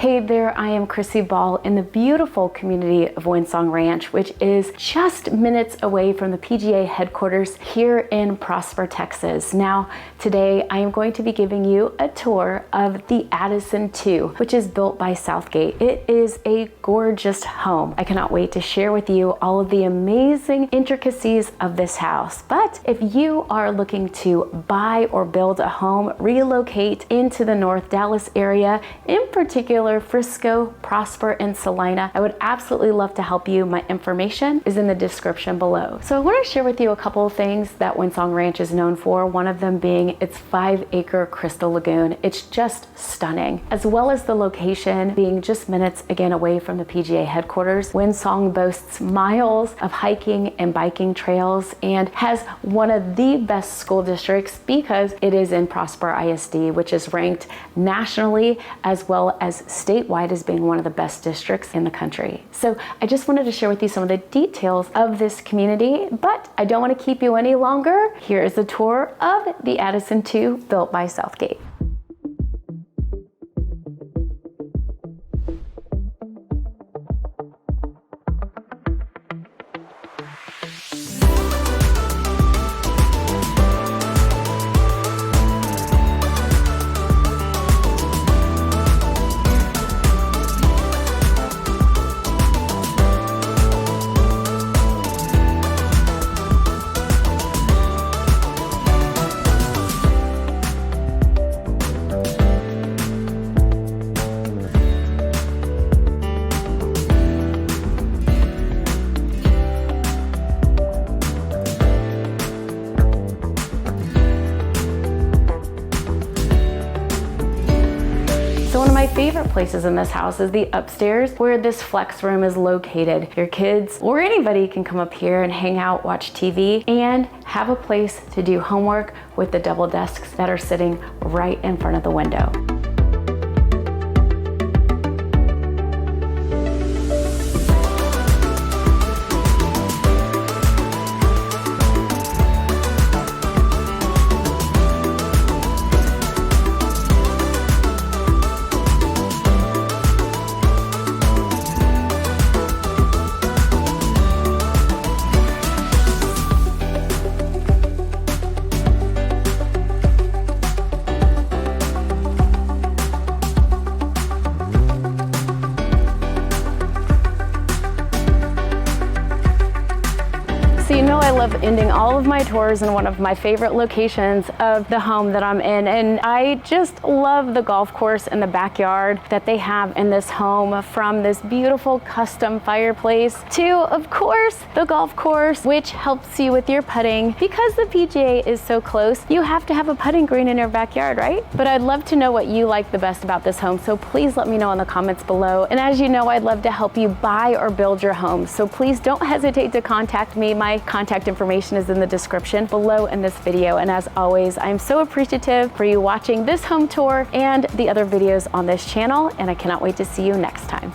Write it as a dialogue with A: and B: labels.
A: Hey there, I am Chrissy Ball in the beautiful community of Windsong Ranch, which is just minutes away from the PGA headquarters here in Prosper, Texas. Now, today I am going to be giving you a tour of the Addison II, which is built by Southgate. It is a gorgeous home. I cannot wait to share with you all of the amazing intricacies of this house. But if you are looking to buy or build a home, relocate into the North Dallas area, in particular Frisco, Prosper, and Salina, I would absolutely love to help you. My information is in the description below. So I want to share with you a couple of things that Windsong Ranch is known for, one of them being its 5-acre crystal lagoon. It's just stunning, as well as the location being just minutes again away from the PGA headquarters. Windsong boasts miles of hiking and biking trails and has one of the best school districts because it is in Prosper ISD, which is ranked nationally as well as statewide as being one of the best districts in the country. So I just wanted to share with you some of the details of this community, but I don't want to keep you any longer. Here is a tour of the Addison II built by Southgate. So one of my favorite places in this house is the upstairs where this flex room is located. Your kids or anybody can come up here and hang out, watch TV, and have a place to do homework with the double desks that are sitting right in front of the window. So you know I love ending all of my tours in one of my favorite locations of the home that I'm in, and I just love the golf course in the backyard that they have in this home, from this beautiful custom fireplace to, of course, the golf course, which helps you with your putting. Because the PGA is so close, you have to have a putting green in your backyard, right? But I'd love to know what you like the best about this home, so please let me know in the comments below. And as you know, I'd love to help you buy or build your home, so please don't hesitate to contact me. My contact information is in the description below in this video. And as always, I'm so appreciative for you watching this home tour and the other videos on this channel, and I cannot wait to see you next time.